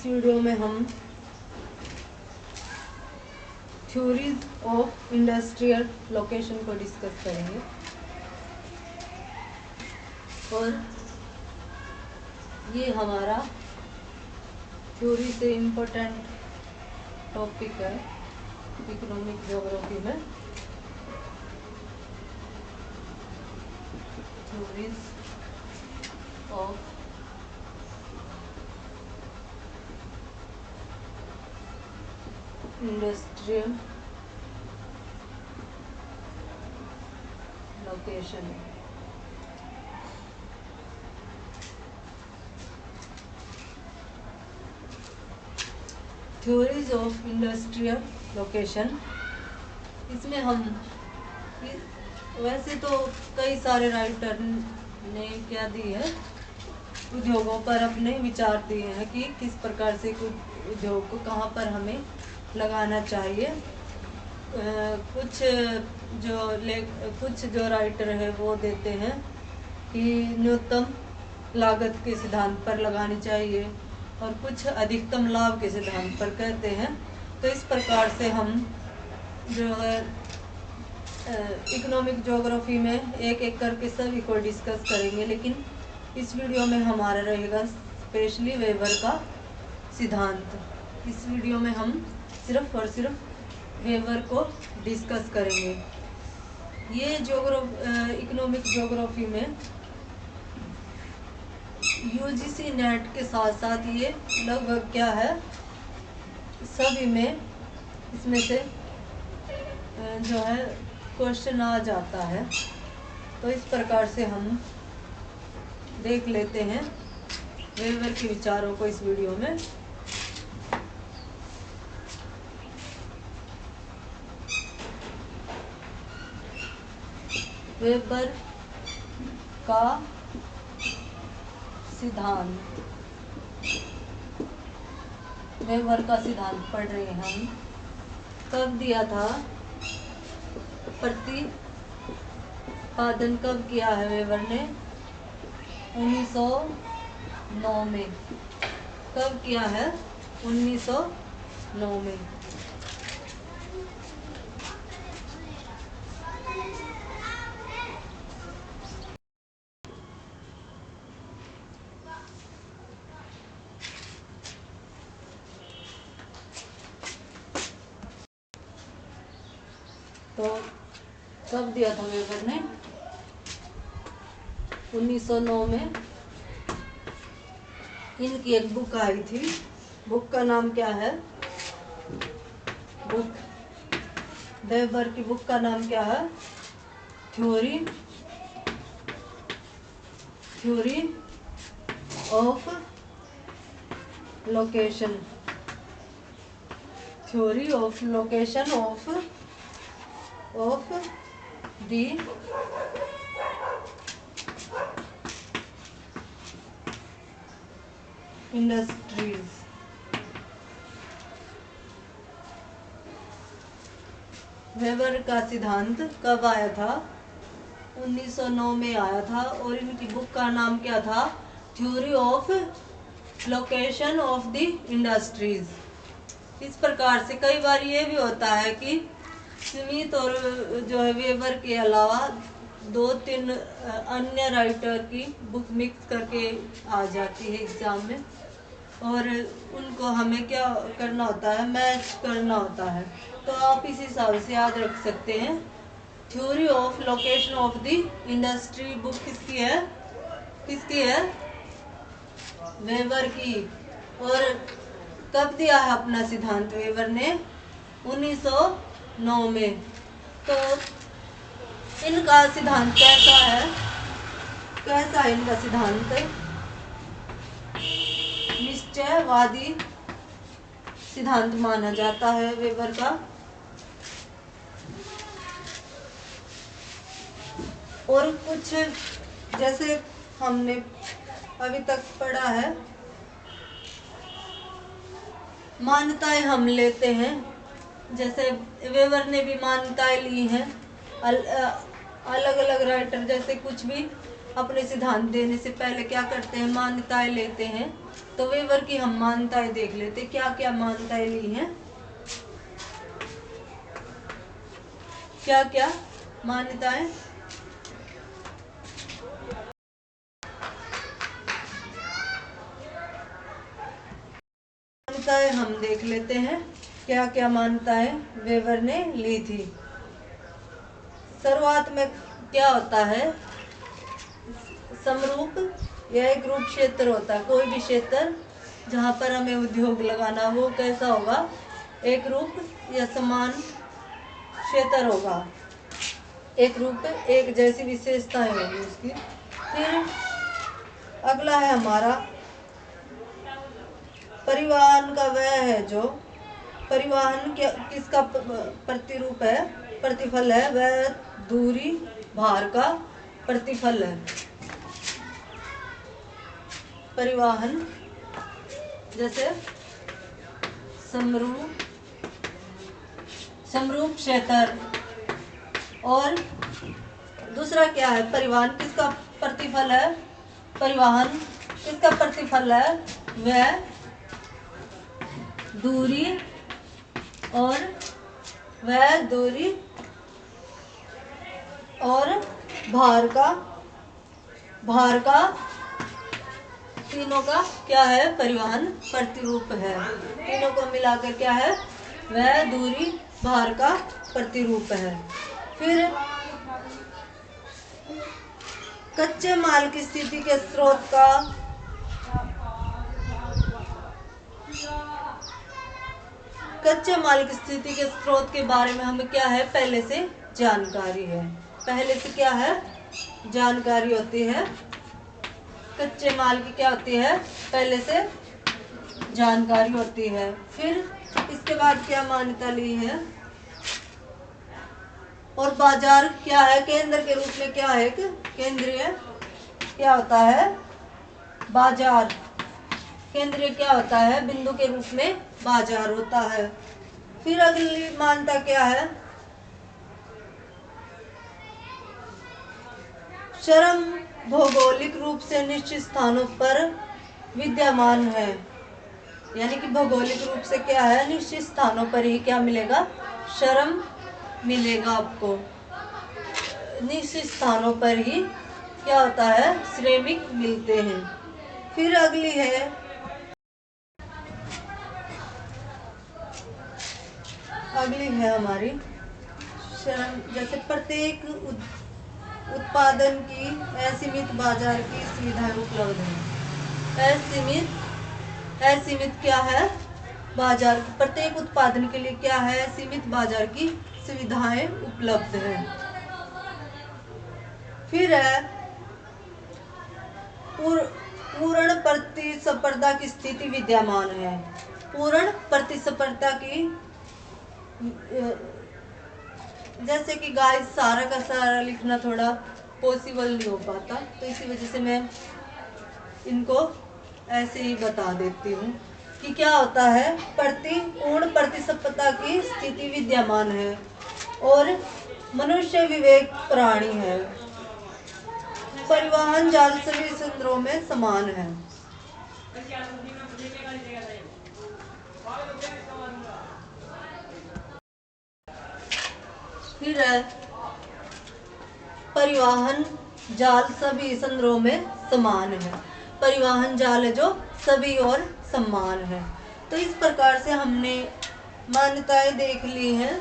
इस वीडियो में हम थ्योरीज ऑफ इंडस्ट्रियल लोकेशन को डिस्कस करेंगे और ये हमारा थ्योरी से इम्पोर्टेंट टॉपिक है इकोनॉमिक ज्योग्राफी में। Theories of industrial location. Theories of industrial location, इसमें हम वैसे तो कई सारे राइटर ने क्या दी है, उद्योगों पर अपने विचार दिए हैं कि किस प्रकार से उद्योग को कहाँ पर हमें लगाना चाहिए। कुछ जो राइटर है वो देते हैं कि न्यूनतम लागत के सिद्धांत पर लगानी चाहिए और कुछ अधिकतम लाभ के सिद्धांत पर कहते हैं। तो इस प्रकार से हम जो है इकोनॉमिक ज्योग्राफी में एक एक करके सभी को डिस्कस करेंगे, लेकिन इस वीडियो में हमारा रहेगा स्पेशली वेबर का सिद्धांत। इस वीडियो में हम सिर्फ और सिर्फ वेबर को डिस्कस करेंगे। ये इकोनॉमिक ज्योग्राफी में यूजीसी नेट के साथ साथ ये लगभग क्या है सभी में इसमें से जो है क्वेश्चन आ जाता है। तो इस प्रकार से हम देख लेते हैं वेबर के विचारों को इस वीडियो में। वेबर का सिद्धांत, वेबर का सिद्धांत पढ़ रहे हैं हम। कब दिया था, प्रतिपादन कब किया है वेबर ने? 1909 में। कब किया है? 1909 में। तो कब दिया था वेबर ने? 1909 में। इनकी एक बुक आई थी, बुक का नाम क्या है? वेबर की बुक का नाम क्या है? Theory of location. Theory of location of the industries. Weber का सिद्धांत कब आया था? 1909 में आया था और इनकी बुक का नाम क्या था? Theory of location of the industries. इस प्रकार से कई बार ये भी होता है कि स्मिथ और जो है वेबर के अलावा 2-3 अन्य राइटर की बुक मिक्स करके आ जाती है एग्जाम में, और उनको हमें क्या करना होता है, मैच करना होता है। तो आप इस हिसाब से याद रख सकते हैं। Theory of location of the industry book किसकी है? वेबर की। और कब दिया है अपना सिद्धांत वेबर ने? 1909 में। तो इनका सिद्धांत कैसा है? इनका सिद्धांत? निश्चयवादी सिद्धांत माना जाता है वेबर का। और कुछ जैसे हमने अभी तक पढ़ा है, मान्यताएं हम लेते हैं। जैसे वेबर ने भी मान्यताएं ली हैं। अलग अलग राइटर जैसे कुछ भी अपने सिद्धांत देने से पहले क्या करते हैं, मान्यताएं लेते हैं। तो वेवर की हम मान्यताएं देख लेते, क्या क्या मान्यताएं ली हैं, क्या क्या मान्यताएं। मान्यताएं हम देख लेते हैं, क्या क्या मान्यताएं वेवर ने ली थी। शुरुआत में क्या होता है, समरूप, यह एक रूप क्षेत्र होता है। कोई भी क्षेत्र जहाँ पर हमें उद्योग लगाना हो कैसा होगा, एक रूप या समान क्षेत्र होगा, एक रूप एक जैसी विशेषताएं होगी उसकी। फिर अगला है हमारा परिवहन का, वह है जो परिवहन किसका प्रतिरूप है, प्रतिफल है, वह दूरी भार का प्रतिफल है। परिवहन जैसे समरूप क्षेत्र, और दूसरा क्या है, परिवहन किसका प्रतिफल है, परिवहन किसका प्रतिफल है, वह दूरी और भार का तीनों का क्या है, परिवहन प्रतिरूप है। तीनों को मिलाकर क्या है, वह दूरी भार का प्रतिरूप है। फिर कच्चे माल की स्थिति के स्रोत का, कच्चे माल की स्थिति के स्रोत के बारे में हमें क्या है, पहले से जानकारी है, पहले से क्या है, जानकारी होती है। कच्चे माल की क्या होती है, पहले से जानकारी होती है। फिर इसके बाद क्या मान्यता ली है, और बाजार क्या है, केंद्र के रूप में क्या है, केंद्रीय क्या होता है, बाजार, केंद्रीय क्या होता है, बिंदु के रूप में बाजार होता है। फिर अगली मान्यता क्या है, श्रम भौगोलिक रूप से निश्चित स्थानों पर विद्यमान है, यानी कि भौगोलिक रूप से क्या है, निश्चित स्थानों पर ही क्या मिलेगा, श्रम मिलेगा आपको, निश्चित स्थानों पर ही क्या होता है, श्रमिक मिलते हैं। फिर अगली है हमारी श्रम, जैसे प्रत्येक उत्पादन की असीमित बाजार की सुविधाएं उपलब्ध है। असीमित क्या है, बाजार, प्रत्येक उत्पादन के लिए क्या है, सीमित बाजार की सुविधाएं उपलब्ध है। फिर है पूर्ण प्रतिस्पर्धा की स्थिति विद्यमान है। पूर्ण प्रतिस्पर्धा की, जैसे कि गाइस सारा का सारा लिखना थोड़ा पॉसिबल नहीं हो पाता, तो इसी वजह से मैं इनको ऐसे ही बता देती हूँ कि क्या होता है, पूर्ण प्रतिस्पर्धा की स्थिति विद्यमान है, और मनुष्य विवेक प्राणी है। परिवहन जाल सभी संदर्भों में समान है। फिर परिवहन जाल सभी संदर्भों में समान है, परिवहन जाल है जो सभी और समान है। तो इस प्रकार से हमने मान्यताएं देख ली हैं।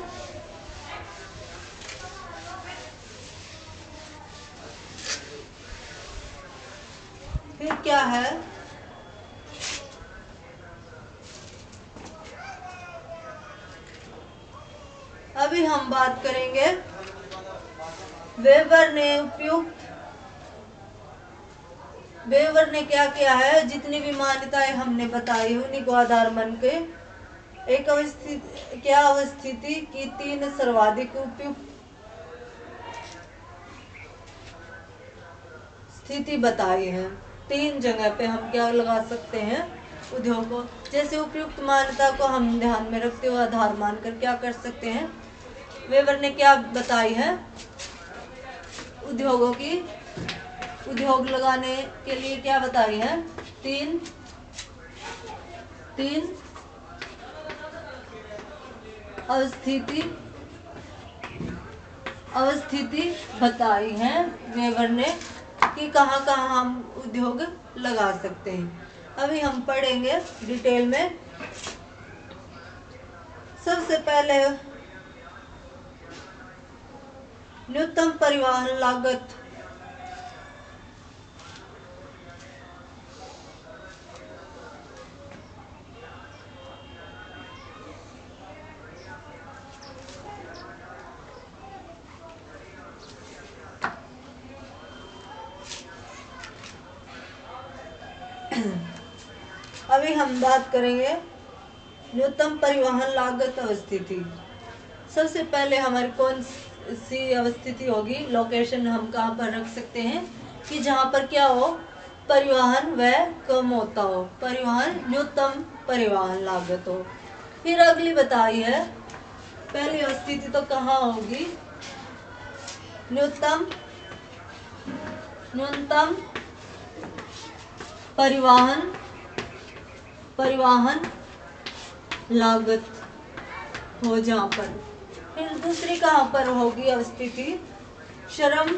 फिर क्या है, अभी हम बात करेंगे वेबर ने क्या किया है, जितनी भी मान्यताएं हमने बताई उन्हीं को आधार मान के एक अवस्थिति की 3 सर्वाधिक उपयुक्त स्थिति बताई है। 3 जगह पे हम क्या लगा सकते हैं, उद्योग को, जैसे उपयुक्त मान्यता को हम ध्यान में रखते हुए आधार मानकर क्या कर सकते हैं, वेबर ने क्या बताई है, उद्योग लगाने के लिए क्या बताई है, 3 तीन अवस्थिति बताई है वेबर ने कि कहाँ कहाँ हम उद्योग लगा सकते हैं। अभी हम पढ़ेंगे डिटेल में। सबसे पहले न्यूनतम परिवहन लागत। अभी हम बात करेंगे न्यूनतम परिवहन लागत अवस्थिति। सबसे पहले हमारी कौन सी अवस्थिति होगी, लोकेशन हम कहाँ पर रख सकते हैं कि जहाँ पर क्या हो, परिवहन व्यय कम होता हो, परिवहन न्यूनतम परिवहन लागत हो। फिर अगली बताई है, पहली अवस्थिति तो कहाँ होगी, न्यूनतम परिवहन लागत हो जहाँ पर। फिर दूसरी कहाँ पर होगी अवस्थिति, श्रम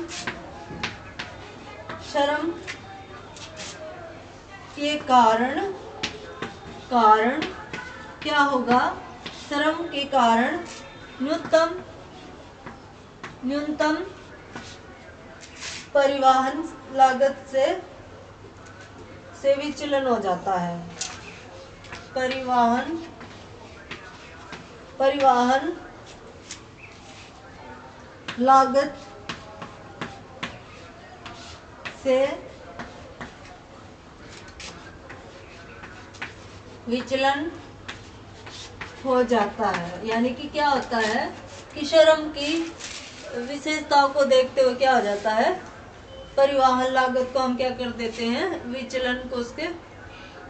के कारण क्या होगा, श्रम के कारण न्यूनतम परिवहन लागत से विचलन हो जाता है। परिवहन लागत से विचलन हो जाता है। यानी कि क्या होता है कि श्रम की विशेषताओं को देखते हुए क्या हो जाता है, परिवहन लागत को हम क्या कर देते हैं, विचलन को उसके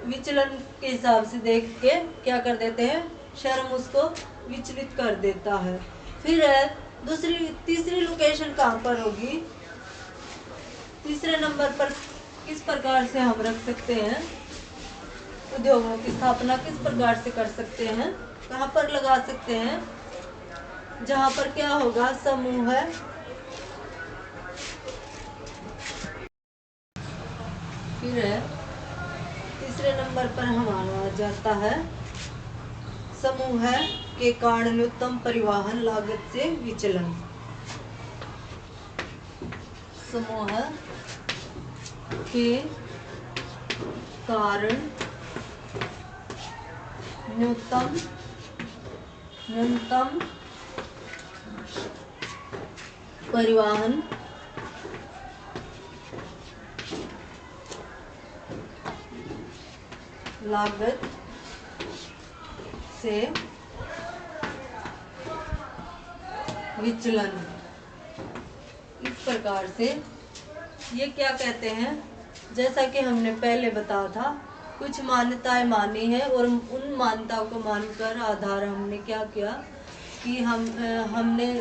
विचलन के हिसाब से देख के क्या कर देते हैं, श्रम उसको विचलित कर देता है। फिर तीसरी लोकेशन कहाँ पर होगी, तीसरे नंबर पर किस प्रकार से हम रख सकते हैं, उद्योगों की स्थापना किस प्रकार से कर सकते हैं, कहाँ पर लगा सकते हैं, जहाँ पर क्या होगा, समूह है, फिर तीसरे नंबर पर हमारा जाता है समूह है के कारण न्यूनतम परिवहन लागत से विचलन। समूह के कारण न्यूनतम परिवहन लागत से विचलन। इस प्रकार से ये क्या कहते हैं, जैसा कि हमने पहले बताया था, कुछ मान्यताएं मानी है और उन मान्यताओं को मानकर आधार हमने क्या किया कि हमने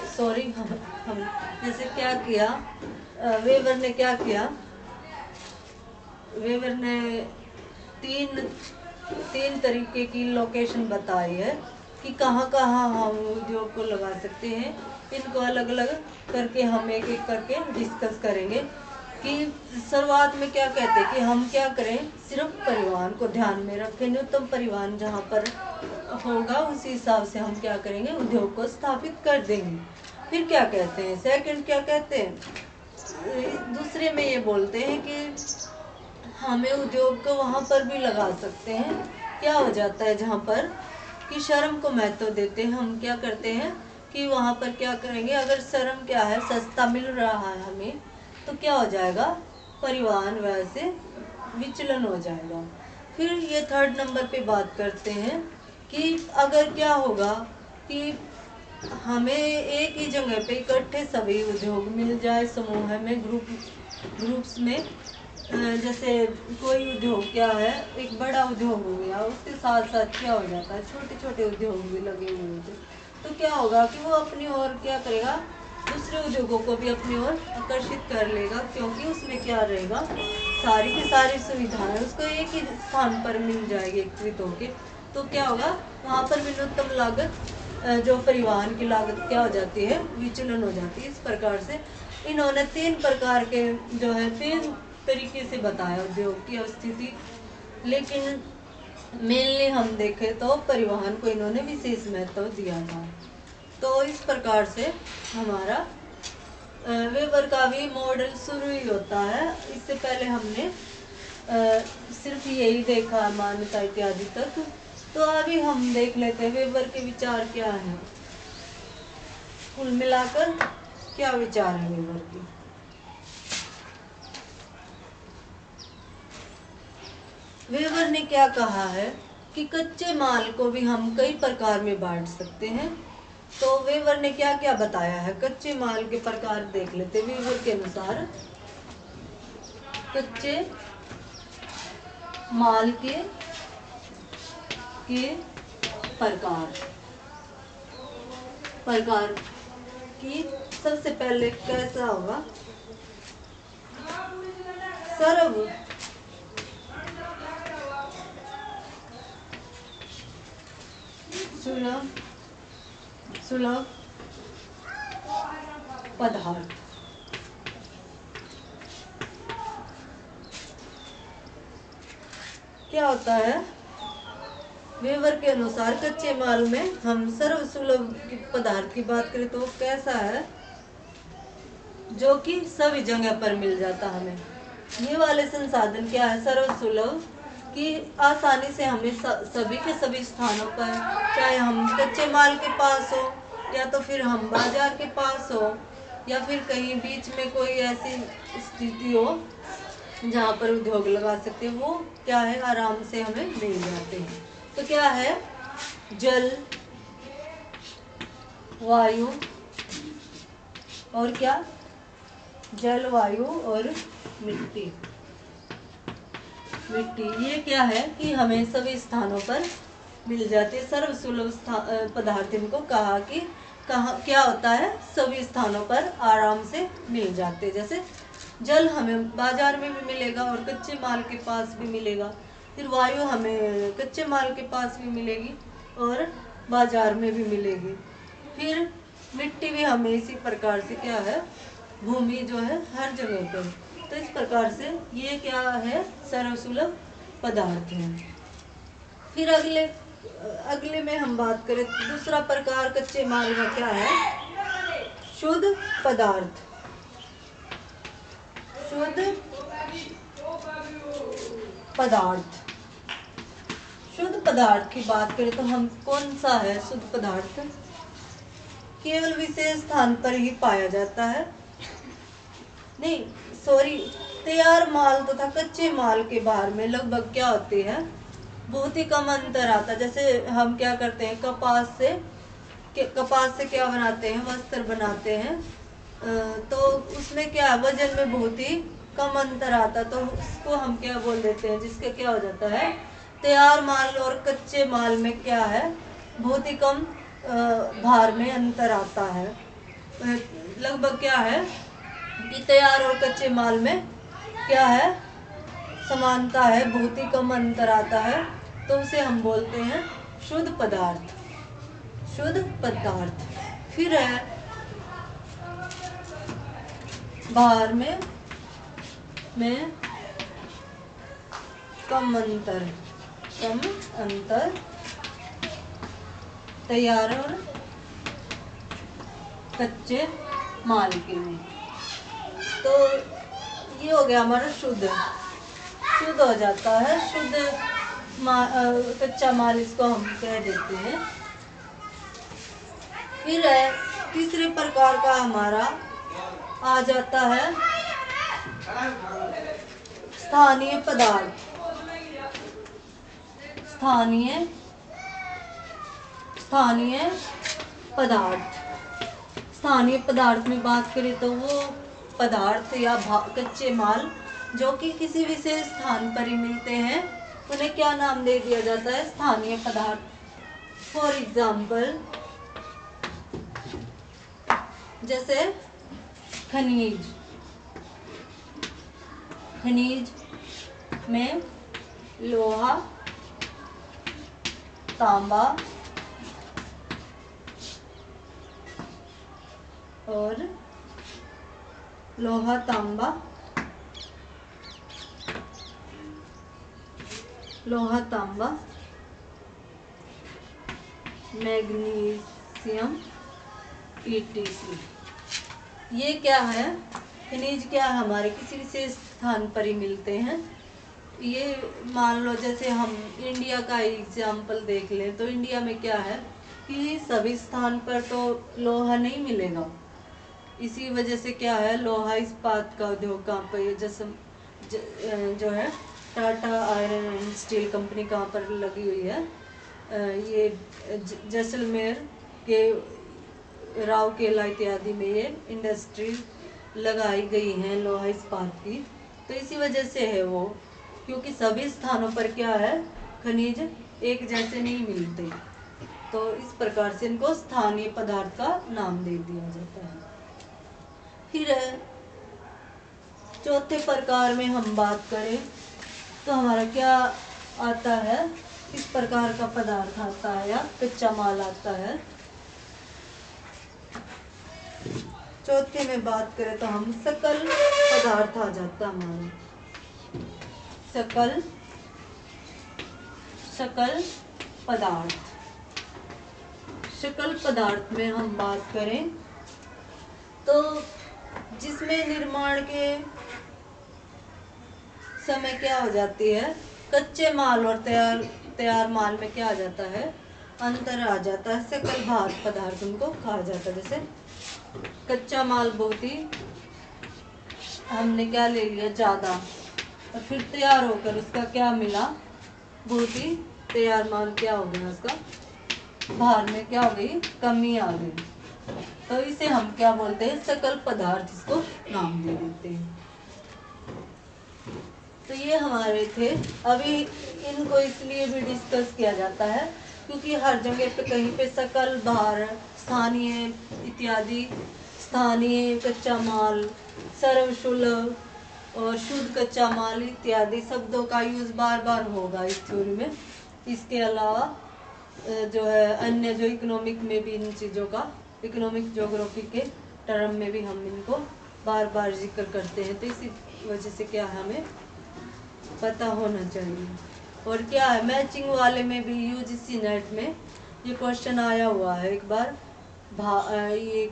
जैसे क्या किया, वेबर ने क्या किया, वेबर ने तीन तरीके की लोकेशन बताई है कि कहाँ कहाँ हम उद्योग को लगा सकते हैं। इनको अलग अलग करके हम एक एक करके डिस्कस करेंगे कि शुरुआत में क्या कहते हैं कि हम क्या करें, सिर्फ परिवहन को ध्यान में रखें, न्यूनतम परिवहन जहाँ पर होगा उसी हिसाब से हम क्या करेंगे, उद्योग को स्थापित कर देंगे। फिर क्या कहते हैं, सेकंड क्या कहते हैं, दूसरे में ये बोलते हैं कि हमें उद्योग को वहाँ पर भी लगा सकते हैं। क्या हो जाता है, जहाँ पर कि श्रम को महत्व देते हैं, हम क्या करते हैं कि वहाँ पर क्या करेंगे, अगर श्रम क्या है, सस्ता मिल रहा है हमें, तो क्या हो जाएगा, परिवहन व्यय से विचलन हो जाएगा। फिर ये थर्ड नंबर पे बात करते हैं कि अगर क्या होगा कि हमें एक ही जगह पे इकट्ठे सभी उद्योग मिल जाए, समूह में, ग्रुप्स में, जैसे कोई उद्योग क्या है, एक बड़ा उद्योग हो गया, उसके साथ साथ क्या हो जाता है, छोटे छोटे उद्योग भी लगे हुए होते, तो क्या होगा कि वो अपनी ओर क्या करेगा, दूसरे उद्योगों को भी अपनी ओर आकर्षित कर लेगा, क्योंकि उसमें क्या रहेगा, सारी की सारी सुविधाएं उसको एक ही स्थान पर मिल जाएगी एकत्रित होके। तो क्या होगा, वहाँ पर न्यूनतम लागत जो परिवहन की लागत क्या हो जाती है, विचलन हो जाती है। इस प्रकार से इन्होंने 3 प्रकार के जो है 3 तरीके से बताया उद्योग की स्थिति, लेकिन मेनली हम देखें तो परिवहन को इन्होंने विशेष महत्व दिया था। तो इस प्रकार से हमारा वेबर का भी मॉडल शुरू ही होता है। इससे पहले हमने सिर्फ यही देखा मान्यता इत्यादि तक। तो अभी हम देख लेते हैं वेबर के विचार क्या हैं, कुल मिलाकर क्या विचार है वेबर की। वेबर ने क्या कहा है कि कच्चे माल को भी हम कई प्रकार में बांट सकते हैं। तो वेबर ने क्या क्या बताया है, कच्चे माल के प्रकार देख लेते हैं। वेबर के अनुसार कच्चे माल के प्रकार की सबसे पहले कैसा होगा, सर्व सुलभ पदार्थ। क्या होता है, वेबर के अनुसार कच्चे माल में हम सर्व सुलभ पदार्थ की बात करें तो वो कैसा है, जो कि सभी जगह पर मिल जाता हमें। ये वाले संसाधन क्या है, सर्व सुलभ, कि आसानी से हमें सभी के सभी स्थानों पर, चाहे हम कच्चे माल के पास हो या तो फिर हम बाजार के पास हो या फिर कहीं बीच में कोई ऐसी स्थिति हो जहाँ पर उद्योग लगा सकते हैं, वो क्या है आराम से हमें मिल जाते हैं। तो क्या है, जल, वायु और क्या, जल, वायु और मिट्टी। ये क्या है कि हमें सभी स्थानों पर मिल जाती है। सर्व सुलभ पदार्थ इनको कहा कि क्या होता है, सभी स्थानों पर आराम से मिल जाते। जैसे जल हमें बाजार में भी मिलेगा और कच्चे माल के पास भी मिलेगा, फिर वायु हमें कच्चे माल के पास भी मिलेगी और बाजार में भी मिलेगी, फिर मिट्टी भी हमें इसी प्रकार से क्या है, भूमि जो है हर जगह पर। तो इस प्रकार से ये क्या है, सर्वसुलभ पदार्थ है। फिर अगले में हम बात करें, दूसरा प्रकार कच्चे माल का क्या है, शुद्ध पदार्थ। शुद्ध पदार्थ, शुद्ध पदार्थ की बात करें तो हम कौन सा है शुद्ध पदार्थ, केवल विशेष स्थान पर ही पाया जाता है। नहीं सॉरी, तैयार माल तथा कच्चे माल के बारे में लगभग क्या होती है, बहुत ही कम अंतर आता है। जैसे हम क्या करते हैं, कपास से क्या बनाते हैं, वस्त्र बनाते हैं, तो उसमें क्या वजन में बहुत ही कम अंतर आता, तो उसको हम क्या बोल देते हैं, जिसका क्या हो जाता है, तैयार माल और कच्चे माल में क्या है, बहुत ही कम भार में अंतर आता है। लगभग क्या है कि तैयार और कच्चे माल में क्या है, समानता है, बहुत ही कम अंतर आता है, तो उसे हम बोलते हैं शुद्ध पदार्थ। शुद्ध पदार्थ। फिर है भार में कम अंतर तैयार और कच्चे माल के में। तो ये हो गया हमारा शुद्ध हो जाता है, कच्चा माल इसको हम कह देते हैं। फिर है तीसरे प्रकार का हमारा आ जाता है स्थानीय पदार्थ। स्थानीय पदार्थ में बात करें तो वो पदार्थ या कच्चे माल जो कि किसी विशेष स्थान पर ही मिलते हैं, उन्हें क्या नाम दे दिया जाता है, स्थानीय पदार्थ। फॉर एग्जाम्पल जैसे खनिज में लोहा, तांबा और लोहा तांबा, लोहा तांबा, मैग्नीशियम ETC। ये क्या है? खनिज क्या है? हमारे किसी विशेष स्थान पर ही मिलते हैं। ये मान लो जैसे हम इंडिया का एग्जाम्पल देख लें तो इंडिया में क्या है कि सभी स्थान पर तो लोहा नहीं मिलेगा। इसी वजह से क्या है, लोहा इस्पात का उद्योग कहाँ पर, जैसे जो है Tata iron and steel company कहाँ पर लगी हुई है, ये जैसलमेर के राउरकेला इत्यादि में ये इंडस्ट्री लगाई गई हैं लोहा इस्पात की। तो इसी वजह से है वो, क्योंकि सभी स्थानों पर क्या है, खनिज एक जैसे नहीं मिलते, तो इस प्रकार से इनको स्थानीय पदार्थ का नाम दे दिया जाता है। फिर चौथे प्रकार में हम बात करें तो हमारा क्या आता है, किस प्रकार का पदार्थ आता है या कच्चा माल आता है। चौथे में बात करें तो हम सकल पदार्थ आ जाता हमारा, सकल पदार्थ। सकल पदार्थ में हम बात करें तो जिसमें निर्माण के समय क्या हो जाती है, कच्चे माल और तैयार माल में क्या आ जाता है, अंतर आ जाता है। सकल भाग पदार्थ उनको कहा जाता है। जैसे कच्चा माल बहुत ही हमने क्या ले लिया ज़्यादा, और फिर तैयार होकर उसका क्या मिला, बहुत ही तैयार माल क्या हो गया, उसका भार में क्या हो गई, कमी आ गई, तो इसे हम क्या बोलते हैं, सकल पदार्थ, इसको नाम दे देते हैं। तो ये हमारे थे। अभी इनको इसलिए भी डिस्कस किया जाता है क्योंकि हर जगह पे कहीं पे सकल, भार, स्थानीय इत्यादि, स्थानीय कच्चा माल, सर्वसुलभ और शुद्ध कच्चा माल इत्यादि शब्दों का यूज बार बार होगा इस थ्योरी में। इसके अलावा जो है अन्य जो इकोनॉमिक में भी इन चीज़ों का, इकोनॉमिक ज्योग्राफी के टर्म में भी हम इनको बार बार जिक्र करते हैं। तो इसी वजह से क्या है, हमें पता होना चाहिए। और क्या है, मैचिंग वाले में भी यूजीसी नेट में ये क्वेश्चन आया हुआ है एक बार, ये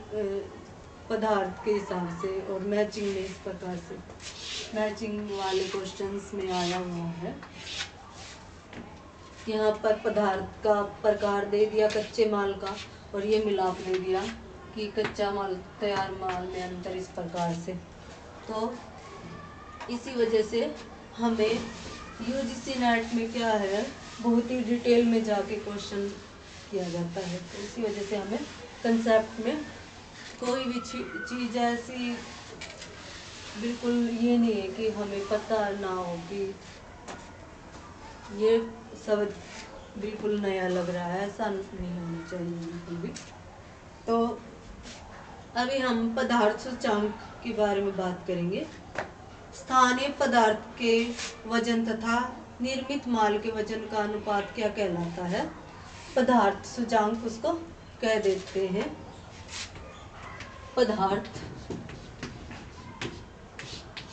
पदार्थ के हिसाब से और मैचिंग में इस प्रकार से मैचिंग वाले क्वेश्चंस में आया हुआ है। यहाँ पर पदार्थ का प्रकार दे दिया कच्चे माल का, और ये मिलाप दे दिया कि कच्चा माल तैयार माल में अंतर इस प्रकार से। तो इसी वजह से हमें यूजीसी नेट में क्या है, बहुत ही डिटेल में जाके क्वेश्चन किया जाता है। तो इसी वजह से हमें कंसेप्ट में कोई भी चीज़ ऐसी बिल्कुल ये नहीं है कि हमें पता ना हो कि ये सब बिल्कुल नया लग रहा है, ऐसा नहीं होना चाहिए बिल्कुल भी। तो अभी हम पदार्थ सूचकांक के बारे में बात करेंगे। स्थानीय पदार्थ के वजन तथा निर्मित माल के वजन का अनुपात क्या कहलाता है, पदार्थ सूचकांक उसको कह देते हैं। पदार्थ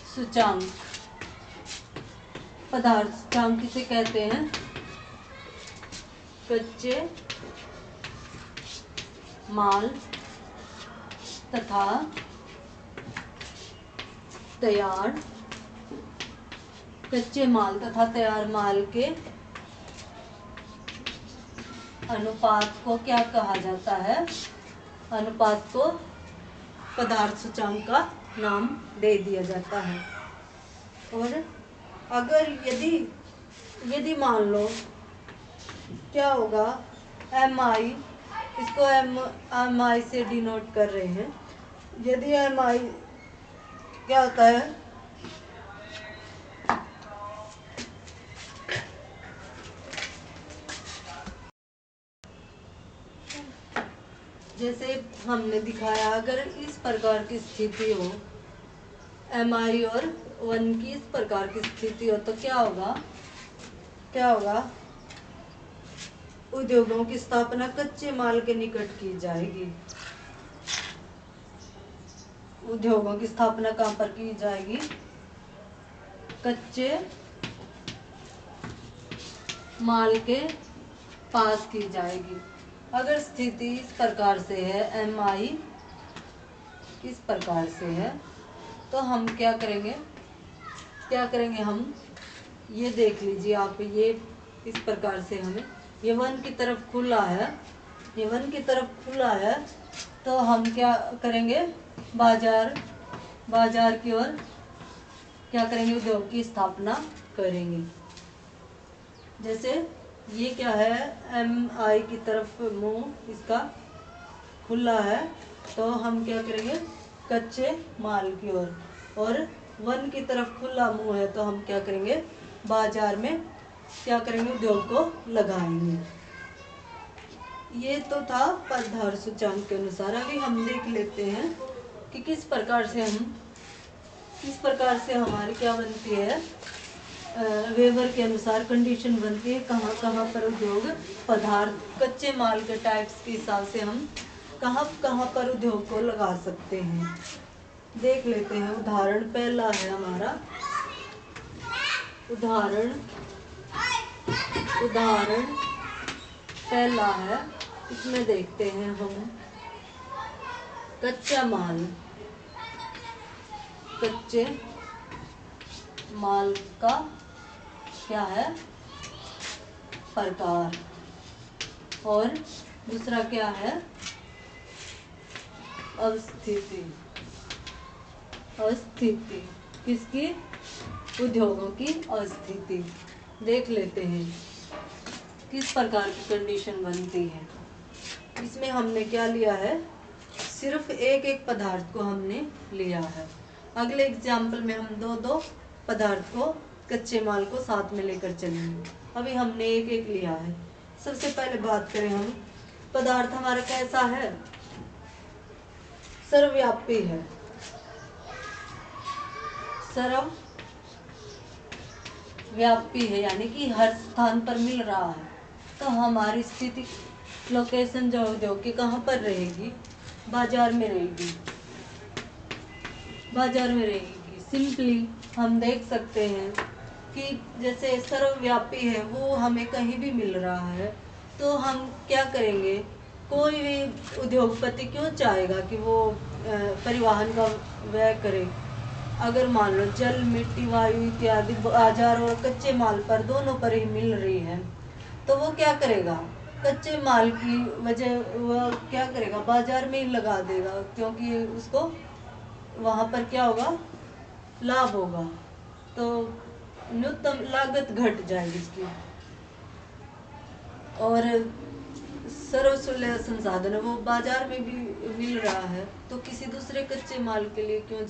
सूचकांक, पदार्थ सूचकांक किसे कहते हैं, कच्चे माल तथा तैयार, कच्चे माल तथा तैयार माल के अनुपात को क्या कहा जाता है, अनुपात को पदार्थ सूचकांक का नाम दे दिया जाता है। और अगर यदि मान लो क्या होगा, MI, इसको MI से डिनोट कर रहे हैं। यदि MI क्या होता है, जैसे हमने दिखाया, अगर इस प्रकार की स्थिति हो, MI और 1 की इस प्रकार की स्थिति हो, तो क्या होगा, उद्योगों की स्थापना कच्चे माल के निकट की जाएगी। उद्योगों की स्थापना कहाँ पर की जाएगी? कच्चे माल के पास की जाएगी। अगर स्थिति इस प्रकार से है, MI इस प्रकार से है, तो हम क्या करेंगे हम ये देख लीजिए आप, ये इस प्रकार से हमें ये 1 की तरफ खुला है, ये 1 की तरफ खुला है, तो हम क्या करेंगे? बाजार की ओर क्या करेंगे? उद्योग की स्थापना करेंगे। जैसे ये क्या है? MI की तरफ मुंह इसका खुला है, तो हम क्या करेंगे? कच्चे माल की ओर। और 1 की तरफ खुला मुंह है, तो हम क्या करेंगे? बाजार में क्या करेंगे? उद्योग को लगाएंगे। ये तो था पदधार सूचकांक के अनुसार। अभी हम देख लेते हैं कि किस प्रकार से हमारी क्या बनती है, वेबर के अनुसार कंडीशन बनती है, कहाँ कहाँ पर उद्योग पदार्थ कच्चे माल के टाइप्स के हिसाब से हम कहाँ पर उद्योग को लगा सकते हैं। देख लेते हैं। उदाहरण पहला है हमारा, उदाहरण पहला है, इसमें देखते हैं हम कच्चे माल का क्या है? प्रकार। और दूसरा क्या है? अवस्थिति। किसकी? उद्योगों की अवस्थिति। देख लेते हैं किस प्रकार की कंडीशन बनती है। इसमें हमने क्या लिया है? सिर्फ एक पदार्थ को हमने लिया है। अगले एग्जाम्पल में हम दो पदार्थ को, कच्चे माल को साथ में लेकर चलेंगे। अभी हमने एक लिया है। सबसे पहले बात करें हम, पदार्थ हमारा कैसा है? सर्वव्यापी है। सर्वव्यापी है यानी कि हर स्थान पर मिल रहा है। तो हमारी स्थिति, लोकेशन जो उद्योग की कहाँ पर रहेगी? बाजार में रहेगी। सिंपली हम देख सकते हैं कि जैसे सर्वव्यापी है, वो हमें कहीं भी मिल रहा है, तो हम क्या करेंगे? कोई भी उद्योगपति क्यों चाहेगा कि वो परिवहन का व्यय करे? अगर मान लो जल, मिट्टी, वायु इत्यादि बाजार और कच्चे माल पर दोनों पर ही मिल रही है, तो वो क्या करेगा? कच्चे माल की वजह वो क्या करेगा? बाजार में ही लगा देगा, क्योंकि उसको वहाँ पर क्या होगा? लाभ होगा। तो न्यूनतम लागत घट जाएगी इसकी। और सर्वसुलभ संसाधन वो बाजार में भी मिल रहा है, तो किसी दूसरे कच्चे माल के लिए क्यों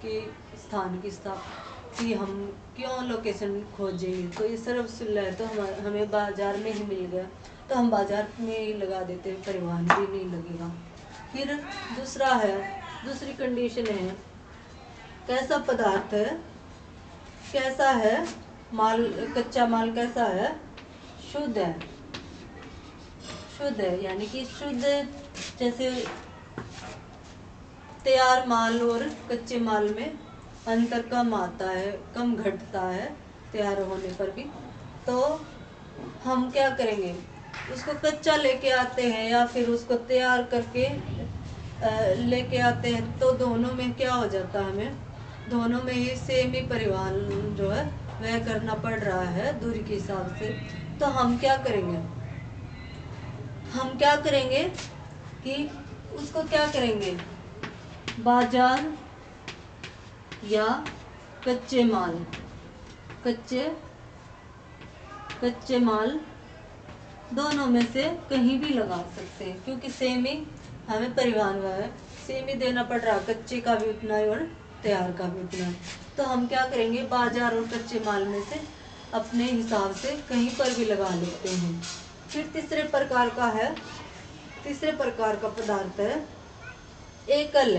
के स्थान की हम क्यों लोकेशन खोजेंगे? तो ये सर्वसुलभ है, तो हमें बाजार में ही मिल गया, तो हम बाजार में ही लगा देते हैं, परिवहन भी नहीं लगेगा। फिर दूसरी कंडीशन है, कैसा पदार्थ है? कैसा है माल? कच्चा माल कैसा है? शुद्ध है यानी कि शुद्ध। जैसे तैयार माल और कच्चे माल में अंतर कम आता है, कम घटता है तैयार होने पर भी। तो हम क्या करेंगे? उसको कच्चा लेके आते हैं या फिर उसको तैयार करके लेके आते हैं, तो दोनों में क्या हो जाता है? हमें दोनों में ही सेम ही परिवहन जो है वह करना पड़ रहा है दूरी के हिसाब से। तो हम क्या करेंगे कि उसको क्या करेंगे? बाजार या कच्चे माल दोनों में से कहीं भी लगा सकते हैं, क्योंकि सेम ही हमें परिवहन है, सेम ही देना पड़ रहा, कच्चे का भी उतना ही और तैयार का भी उतना। तो हम क्या करेंगे? बाजार और कच्चे माल में से अपने हिसाब से कहीं पर भी लगा लेते हैं। फिर तीसरे प्रकार का पदार्थ है एकल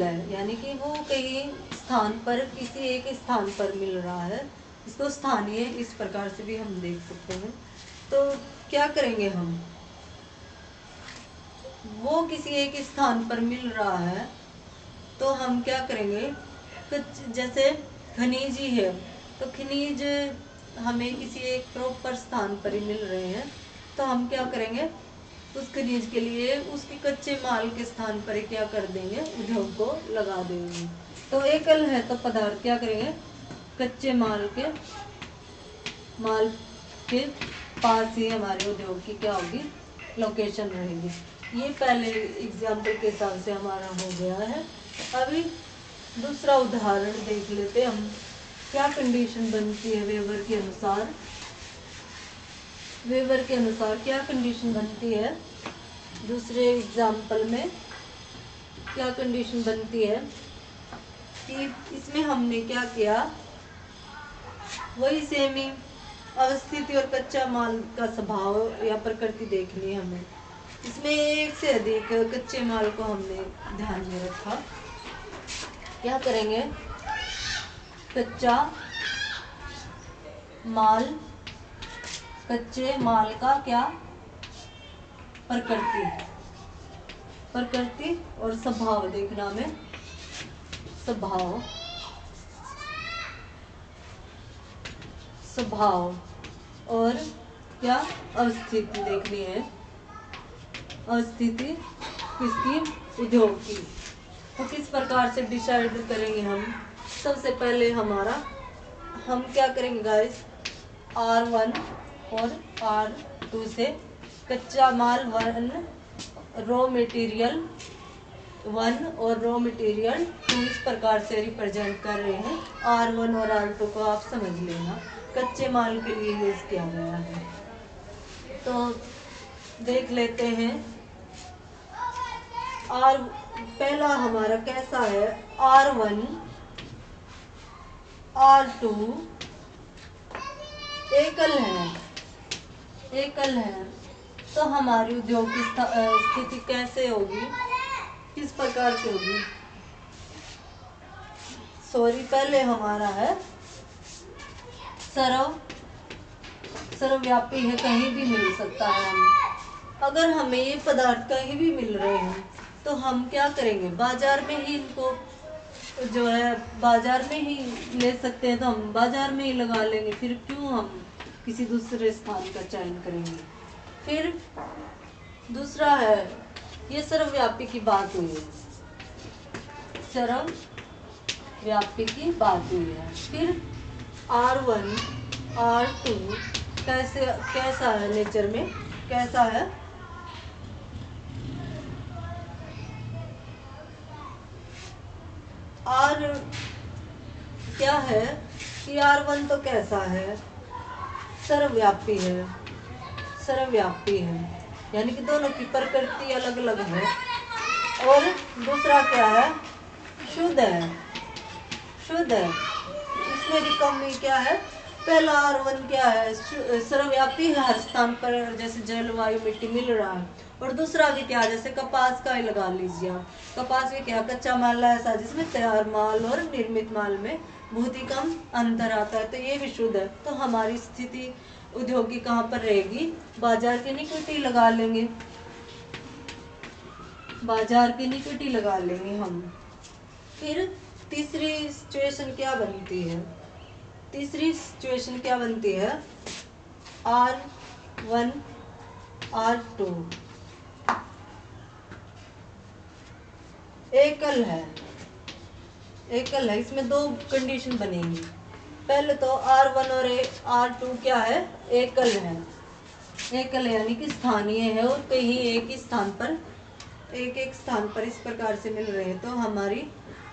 है यानी कि वो कहीं स्थान पर, किसी एक स्थान पर मिल रहा है। इसको स्थानीय इस प्रकार से भी हम देख सकते हैं। तो क्या करेंगे हम, वो किसी एक स्थान पर मिल रहा है तो हम क्या करेंगे, जैसे खनिज ही है तो खनिज हमें किसी एक प्रॉपर स्थान पर ही मिल रहे हैं तो हम क्या करेंगे, उस खनिज के लिए उसके कच्चे माल के स्थान पर ही क्या कर देंगे, उद्योग को लगा देंगे। तो एकल है तो पदार्थ क्या करेंगे, कच्चे माल के पास ही हमारे उद्योग की क्या होगी, लोकेशन रहेगी। ये पहले एग्जाम्पल के हिसाब से हमारा हो गया है। अभी दूसरा उदाहरण देख लेते हम, क्या कंडीशन बनती है वेबर के अनुसार। वेबर के अनुसार क्या कंडीशन बनती है, दूसरे एग्जाम्पल में क्या कंडीशन बनती है कि इसमें हमने क्या किया, वही सेम ही अवस्थिति और कच्चा माल का स्वभाव या प्रकृति देखनी है हमें। इसमें एक से अधिक कच्चे माल को हमने ध्यान में रखा। क्या करेंगे, कच्चा माल, कच्चे माल का क्या, प्रकृति और स्वभाव देखना हमें, स्वभाव और क्या, अवस्थिति देखनी है, अवस्थिति किसकी, उद्योग की। तो किस प्रकार से डिसाइड करेंगे हम, सबसे पहले हम क्या करेंगे गाइस, R1 और R2 से कच्चा माल 1, रॉ मटेरियल 1 और रॉ मटेरियल 2 इस प्रकार से रिप्रेजेंट कर रहे हैं। R1 और R2 को आप समझ लेना, कच्चे माल के लिए यूज किया गया है। तो देख लेते हैं, पहला हमारा कैसा है, R1 R2 एकल है तो हमारी उद्योग की स्थिति कैसे होगी, किस प्रकार की होगी, पहले हमारा है सर्वव्यापी है, कहीं भी मिल सकता है। अगर हमें ये पदार्थ कहीं भी मिल रहे हैं तो हम क्या करेंगे, बाजार में ही इनको जो है बाजार में ही ले सकते हैं तो हम बाजार में ही लगा लेंगे, फिर क्यों हम किसी दूसरे स्थान का चयन करेंगे। फिर दूसरा है, ये सर्वव्यापी की बात हुई है, सर्वव्यापी की बात हुई है। फिर R1 R2 कैसा है, नेचर में कैसा है, क्या है कि R1 तो कैसा है, सर्वव्यापी है, यानी कि दोनों की प्रकृति अलग अलग है। और दूसरा क्या है, शुद्ध है। इसमें भी कमी क्या है, पहला R1 क्या है, सर्वव्यापी है, हर स्थान पर जैसे जलवायु मिट्टी मिल रहा है। और दूसरा भी क्या, जैसे कपास का ही लगा लीजिए आप, कपास में क्या, कच्चा माल ऐसा जिसमें तैयार माल और निर्मित माल में बहुत ही कम अंतर आता है, तो ये भी शुद्ध है। तो हमारी स्थिति उद्योग की कहाँ पर रहेगी, बाजार के निकट लगा लेंगे, बाजार के निकट लगा लेंगे हम। फिर तीसरी सिचुएशन क्या बनती है, R1 R2 एकल है, इसमें दो कंडीशन बनेंगी। पहले तो R1 और R2 क्या है, एकल है, यानी कि स्थानीय है और कहीं एक स्थान पर इस प्रकार से मिल रहे हैं। तो हमारी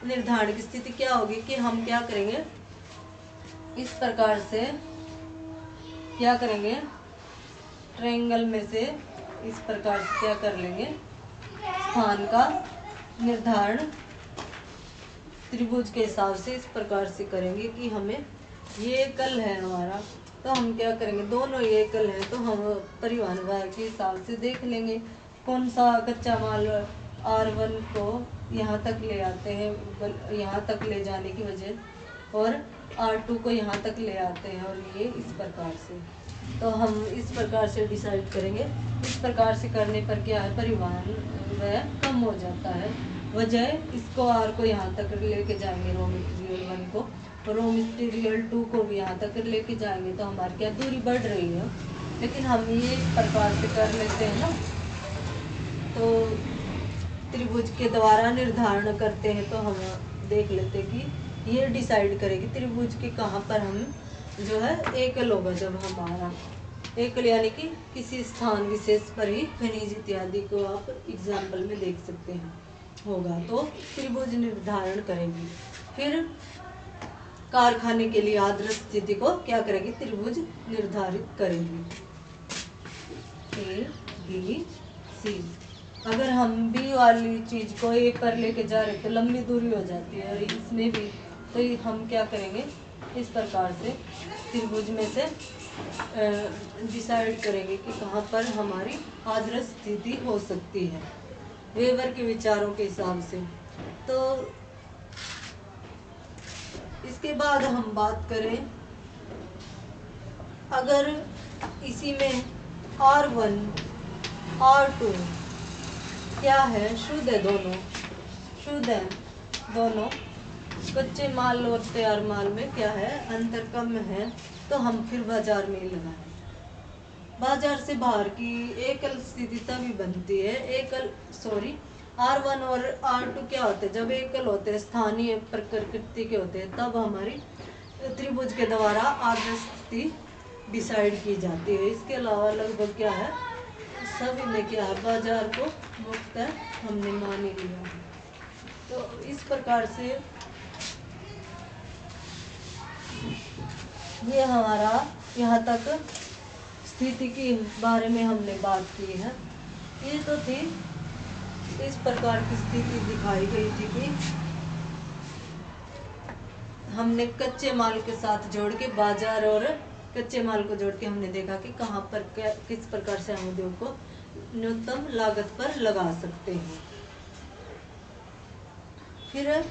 निर्धारण की स्थिति क्या होगी कि हम क्या करेंगे, इस प्रकार से क्या करेंगे, ट्रायंगल में से इस प्रकार से क्या कर लेंगे, स्थान का निर्धारण त्रिभुज के हिसाब से इस प्रकार से करेंगे कि हमें ये एकल है हमारा, तो हम क्या करेंगे, दोनों ये एकल है तो हम परिवहन व्यय के हिसाब से देख लेंगे कौन सा कच्चा माल R1 को यहाँ तक ले आते हैं, यहाँ तक ले जाने की वजह, और R2 को यहाँ तक ले आते हैं, और ये इस प्रकार से। तो हम इस प्रकार से डिसाइड करेंगे। इस प्रकार से करने पर क्या है, परिवहन व्यय कम हो जाता है। वजह इसको आर को यहाँ तक लेके जाएंगे, रॉ मटेरियल 1 को, और रॉ मटेरियल 2 को भी यहाँ तक लेके जाएंगे, तो हमारी क्या दूरी बढ़ रही है। लेकिन हम ये इस प्रकार से कर लेते हैं ना, तो त्रिभुज के द्वारा निर्धारण करते हैं, तो हम देख लेते हैं कि ये डिसाइड करेगी त्रिभुज के कहाँ पर हम जो है एकल होगा। जब हमारा एकल यानी कि किसी स्थान विशेष पर ही खनिज इत्यादि को आप एग्जाम्पल में देख सकते हैं होगा, तो त्रिभुज निर्धारण करेंगे। फिर कारखाने के लिए आदर्श स्थिति को क्या करेगी, त्रिभुज निर्धारित करेगी। ए बी सी, अगर हम बी वाली चीज को ए पर लेके जा रहे तो लंबी दूरी हो जाती है, और इसमें भी तो हम क्या करेंगे, इस प्रकार से त्रिभुज में से डिसाइड करेंगे कि कहाँ पर हमारी आदर्श स्थिति हो सकती है वेबर के विचारों के हिसाब से। तो इसके बाद हम बात करें, अगर इसी में R1 R2 क्या है, शुद्ध है, दोनों शुद्ध है, दोनों कच्चे माल और तैयार माल में क्या है, अंतर कम है, तो हम फिर बाजार में लगाएं। बाजार से बाहर की एकल स्थिति तभी बनती है, R1 और R2 क्या होते हैं, जब एकल होते हैं, स्थानीय प्रकृति के होते हैं, तब हमारी त्रिभुज के द्वारा आदर्श स्थिति डिसाइड की जाती है। इसके अलावा लगभग क्या है, सभी में क्या है, बाजार को मुक्त हमने मान ही लिया है। तो इस प्रकार से ये हमारा यहाँ तक स्थिति के बारे में हमने बात की है। ये तो थी, इस प्रकार की स्थिति दिखाई गई थी कि हमने कच्चे माल के साथ जोड़ के बाजार और कच्चे माल को जोड़ के हमने देखा कि कहाँ पर किस प्रकार से हम उद्योग को न्यूनतम लागत पर लगा सकते हैं। फिर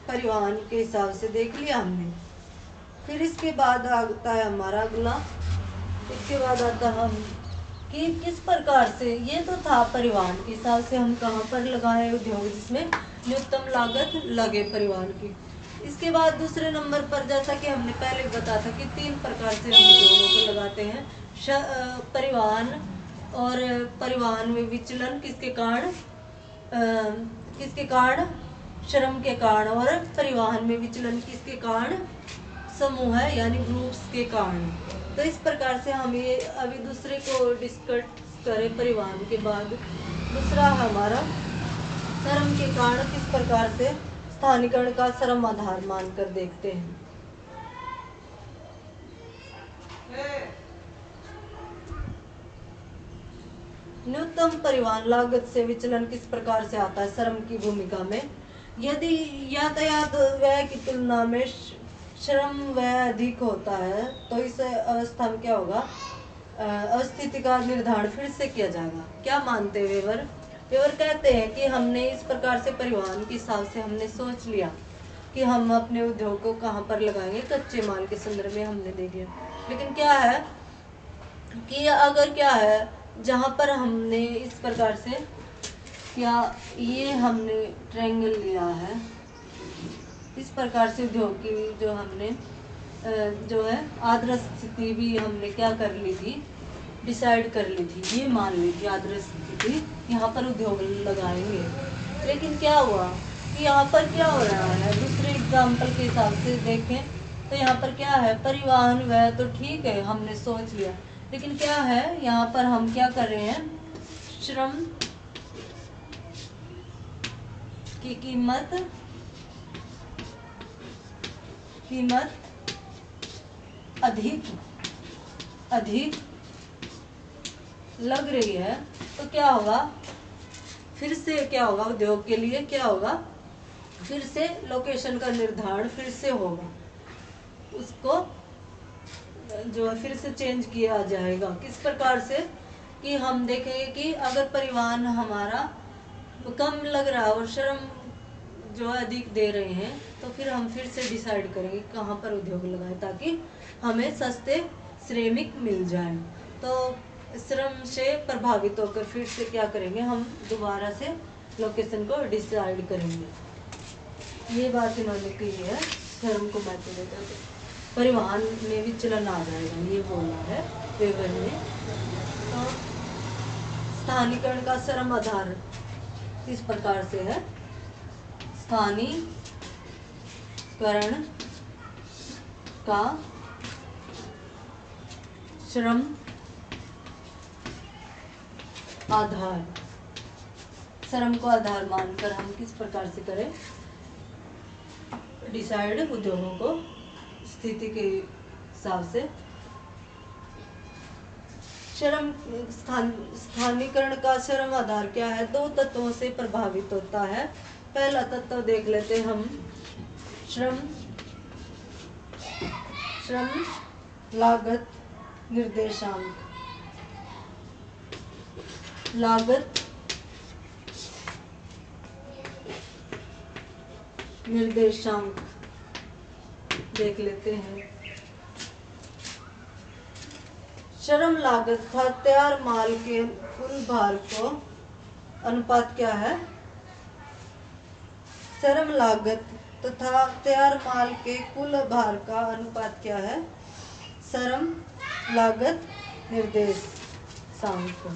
परिवहन के हिसाब से देख लिया हमने। फिर इसके बाद आता है हमारा अगला, इसके बाद आता हम कि किस प्रकार से, ये तो था परिवहन के हिसाब से हम कहाँ पर लगाए उद्योग जिसमें न्यूनतम लागत लगे परिवहन की। इसके बाद दूसरे नंबर पर, जैसा कि हमने पहले बताया था कि 3 प्रकार से हम उद्योगों को लगाते हैं, परिवहन, और परिवहन में विचलन किसके कारण, श्रम के कारण, और परिवहन में विचलन किसके कारण, समूह है यानी ग्रुप्स के कारण। तो इस प्रकार से हम ये अभी दूसरे को डिस्कस करें परिवहन के बाद। दूसरा हमारा श्रम के कारण, किस प्रकार से स्थानीकरण का श्रम आधार मानकर देखते हैं। न्यूनतम परिवहन लागत से विचलन किस प्रकार से आता है श्रम की भूमिका में। यदि यातायात व्यय की तुलना में श्रम व्यय अधिक होता है, तो इस अवस्था में क्या होगा, अवस्थिति का निर्धारण फिर से किया जाएगा। क्या मानते हैं वेबर कहते हैं कि हमने इस प्रकार से परिवहन के हिसाब से हमने सोच लिया कि हम अपने उद्योग को कहाँ पर लगाएंगे, कच्चे माल के संदर्भ में हमने देख लिया। लेकिन क्या है कि अगर क्या है, जहाँ पर हमने इस प्रकार से क्या, ये हमने ट्रायंगल लिया है, इस प्रकार से उद्योग की जो हमने जो है आदर्श स्थिति भी हमने क्या कर ली थी, डिसाइड कर ली थी, ये मान ली थी आदर्श स्थिति, यहाँ पर उद्योग लगाएंगे। लेकिन क्या हुआ कि यहाँ पर क्या हो रहा है, दूसरे एग्जाम्पल के हिसाब से देखें तो यहाँ पर क्या है, परिवहन व्यय तो ठीक है हमने सोच लिया, लेकिन क्या है यहाँ पर हम क्या कर रहे हैं, श्रम की कीमत अधिक लग रही है, तो क्या होगा, फिर से क्या होगा, उद्योग के लिए क्या होगा, फिर से लोकेशन का निर्धारण फिर से होगा, उसको जो है फिर से चेंज किया जाएगा। किस प्रकार से कि हम देखेंगे कि अगर परिवहन हमारा कम लग रहा है और श्रम जो है अधिक दे रहे हैं, तो फिर हम फिर से डिसाइड करेंगे कहाँ पर उद्योग लगाएं ताकि हमें सस्ते श्रमिक मिल जाएं। तो श्रम से प्रभावित होकर फिर से क्या करेंगे, हम दोबारा से लोकेशन को डिसाइड करेंगे। ये बात इन्होंने कही है, श्रम को महत्व देकर परिवहन में विचलन आ जाएगा, ये बोलना है वेबर ने। तो स्थानीकरण का श्रम आधार इस प्रकार से है, स्थानीकरण का श्रम आधार, श्रम को आधार मानकर हम किस प्रकार से करें डिसाइड उद्योगों को स्थिति के हिसाब से। श्रम स्थानीकरण का श्रम आधार क्या है, दो तत्वों से प्रभावित होता है। पहला तत्व देख लेते हैं हम, श्रम लागत निर्देशांक। लागत निर्देशांक देख लेते हैं। श्रम लागत का तैयार माल के कुल भार को अनुपात क्या है, श्रम लागत तथा तैयार माल के कुल भार का अनुपात क्या है, श्रम लागत निर्देशांक।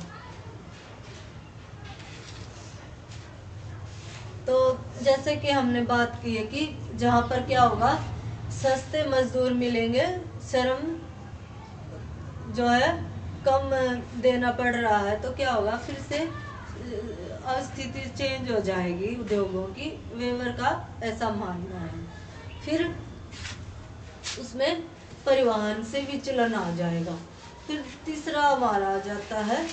तो जैसे कि हमने बात की है कि जहाँ पर क्या होगा, सस्ते मजदूर मिलेंगे, श्रम जो है कम देना पड़ रहा है, तो क्या होगा, फिर से स्थिति चेंज हो जाएगी उद्योगों की। वेबर का ऐसा मानना है। फिर उसमें परिवहन से विचलन आ जाएगा। फिर तीसरा हमारा आ जाता है,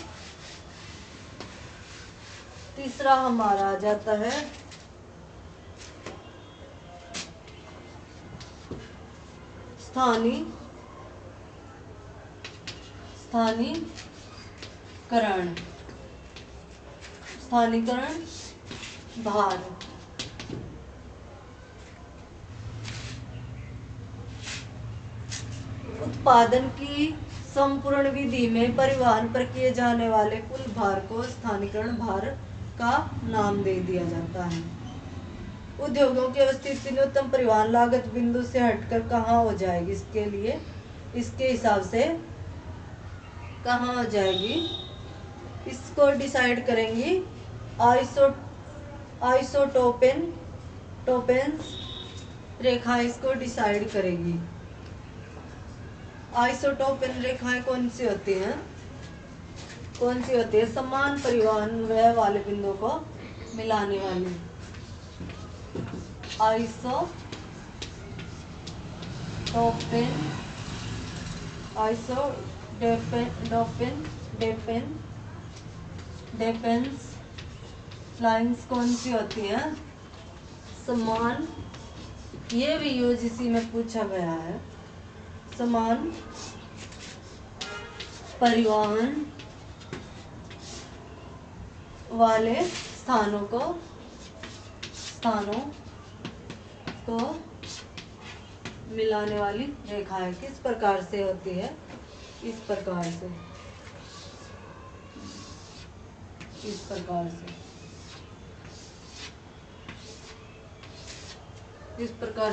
स्थानीकरण भार। उत्पादन की संपूर्ण विधि में परिवहन पर किए जाने वाले कुल भार को स्थानीकरण भार का नाम दे दिया जाता है। उद्योगों की अवस्थिति न्यूनतम परिवहन लागत बिंदु से हटकर कहाँ हो जाएगी, इसके लिए इसके हिसाब से कहाँ हो जाएगी, इसको डिसाइड करेंगी आइसोटोपेंस रेखा इसको डिसाइड करेगी। आइसोटोपेन रेखाएं कौन सी होती हैं, समान परिवहन व्यय वाले बिंदुओं को मिलाने वाली। आइसोटोपेंस लाइंस कौन सी होती है, समान, ये भी यूजीसी में पूछा गया है, समान परिवहन वाले स्थानों को मिलाने वाली रेखाएं किस प्रकार से होती है, इस प्रकार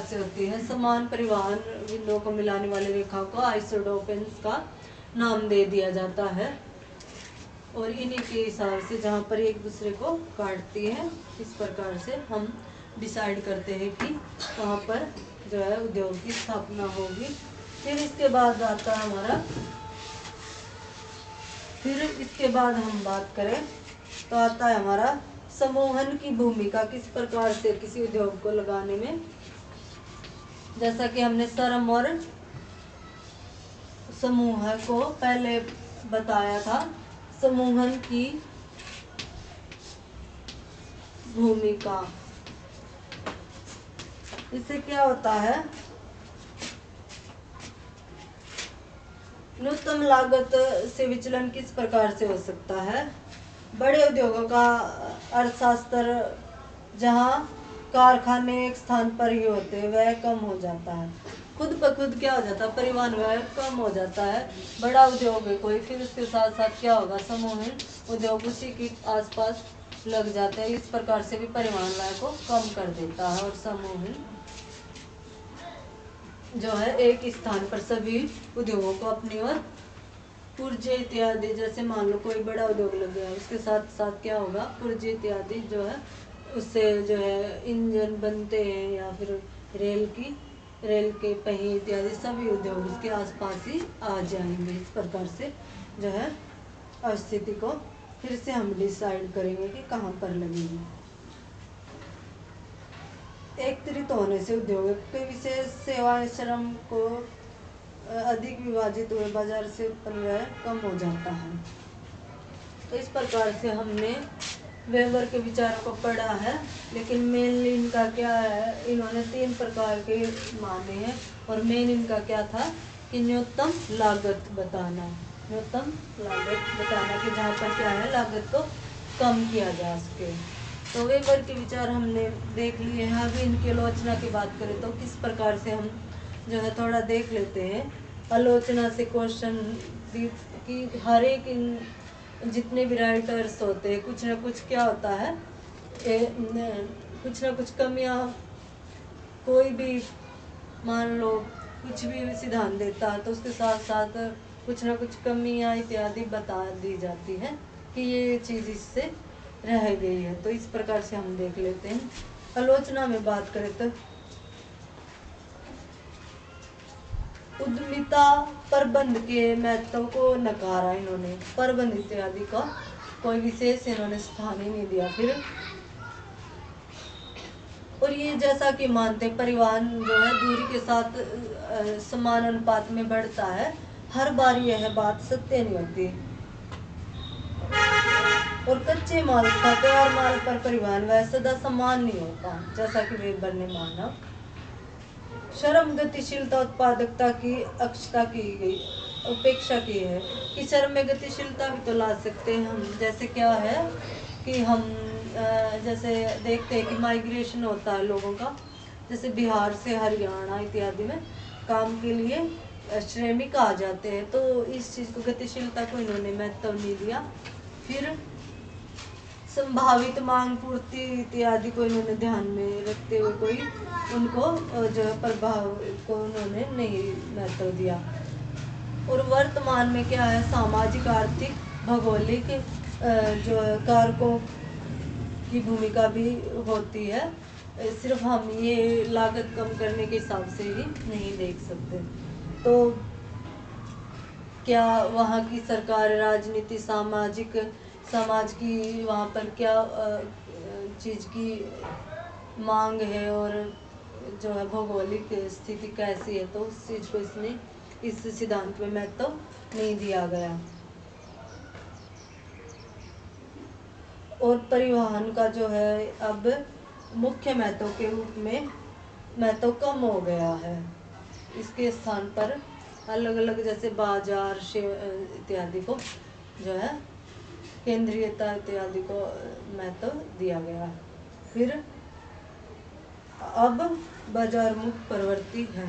से होती है। समान परिवहन बिंदुओं को मिलाने वाली रेखाओं को आइसोटोपेंस का नाम दे दिया जाता है। और इन्हीं के हिसाब से जहाँ पर एक दूसरे को काटती है, इस प्रकार से हम डिसाइड करते हैं कि कहाँ पर जो है उद्योग की स्थापना होगी। फिर इसके बाद आता है हमारा, हम बात करें तो आता है हमारा समूहन की भूमिका किस प्रकार से किसी उद्योग को लगाने में। जैसा कि हमने श्रम और समूह को पहले बताया था, समूहन की भूमिका, इससे क्या होता है, न्यूनतम लागत से विचलन किस प्रकार से हो सकता है। बड़े उद्योगों का अर्थशास्त्र जहां कारखाने एक स्थान पर ही होते हैं, वह कम हो जाता है। खुद ब खुद क्या हो जाता है, परिवहन वह कम हो जाता है। बड़ा उद्योग है कोई, फिर उसके साथ साथ क्या होगा, समूह उद्योग उसी के आसपास लग जाते हैं। इस प्रकार से भी परिवहन व्यय को कम कर देता है। और समूह जो है एक स्थान पर सभी उद्योगों को अपनी ओर पुर्जे इत्यादि, जैसे मान लो कोई बड़ा उद्योग लग गया, उसके साथ साथ क्या होगा, पुर्जे इत्यादि जो है उससे जो है इंजन बनते हैं, या फिर रेल के पहिए इत्यादि सभी उद्योग उसके आसपास ही आ जाएंगे। इस प्रकार से जो है स्थिति को फिर से हम डिसाइड करेंगे कि कहाँ पर लगेगी। एकत्रित होने से उद्योग के विशेष सेवाएं श्रम को अधिक विभाजित हुए बाजार से उत्पन्न व्यय कम हो जाता है। तो इस प्रकार से हमने वेबर के विचार को पढ़ा है, लेकिन मेनली इनका क्या है, इन्होंने 3 प्रकार के माने हैं। और मेन इनका क्या था कि न्यूनतम लागत बताना, न्यूनतम लागत बताना कि जहाँ पर क्या है लागत को कम किया जा सके। तो वेबर के विचार हमने देख लिए हैं। अभी इनकी आलोचना की बात करें तो किस प्रकार से हम जो है थोड़ा देख लेते हैं। आलोचना से क्वेश्चन कि हर एक जितने भी राइटर्स होते हैं कुछ ना कुछ क्या होता है, कुछ ना कुछ कमियां, कोई भी मान लो कुछ भी सिद्धांत देता है तो उसके साथ साथ कुछ ना कुछ कमियां इत्यादि बता दी जाती है कि ये चीज़ इससे रह गई है। तो इस प्रकार से हम देख लेते हैं। आलोचना में बात करें तो उद्यमिता प्रबंध के महत्व को नकारा इन्होंने, प्रबंध इत्यादि का कोई विशेष इन्होंने स्थान ही नहीं दिया। फिर और ये जैसा कि मानते परिवहन जो है दूरी के साथ समान अनुपात में बढ़ता है, हर बार यह बात सत्य नहीं होती। और कच्चे माल तथा तैयार माल पर परिवहन वह सदा समान नहीं होता, जैसा कि वेबर ने माना। श्रम गतिशीलता उत्पादकता की अक्षता की गई उपेक्षा की है कि श्रम में गतिशीलता भी तो ला सकते हैं हम। जैसे क्या है कि हम जैसे देखते हैं कि माइग्रेशन होता है लोगों का, जैसे बिहार से हरियाणा इत्यादि में काम के लिए श्रमिक आ जाते हैं, तो इस चीज़ को गतिशीलता को इन्होंने महत्व नहीं दिया। फिर संभावित मांग पूर्ति इत्यादि को इन्होंने ध्यान में रखते हुए कोई उनको जो प्रभाव को उन्होंने नहीं महत्व दिया। और वर्तमान में क्या है, सामाजिक आर्थिक भौगोलिक जो कारकों की भूमिका भी होती है, सिर्फ हम ये लागत कम करने के हिसाब से ही नहीं देख सकते। तो क्या वहाँ की सरकार, राजनीति, समाज की वहाँ पर क्या चीज़ की मांग है और जो है भौगोलिक स्थिति कैसी है, तो उस चीज़ को इसने इस सिद्धांत में महत्व नहीं दिया गया। और परिवहन का जो है अब मुख्य महत्व के रूप में महत्व कम हो गया है। इसके स्थान पर अलग अलग जैसे बाजार इत्यादि को जो है केंद्रीयता इत्यादि को महत्व दिया गया। फिर अब बाजार मुक्त प्रवृत्ति है।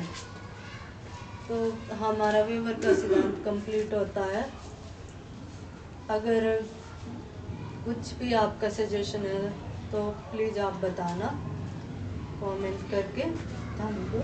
तो हमारा वेबर का सिद्धांत कंप्लीट होता है। अगर कुछ भी आपका सजेशन है तो प्लीज़ आप बताना कमेंट करके। Thank you.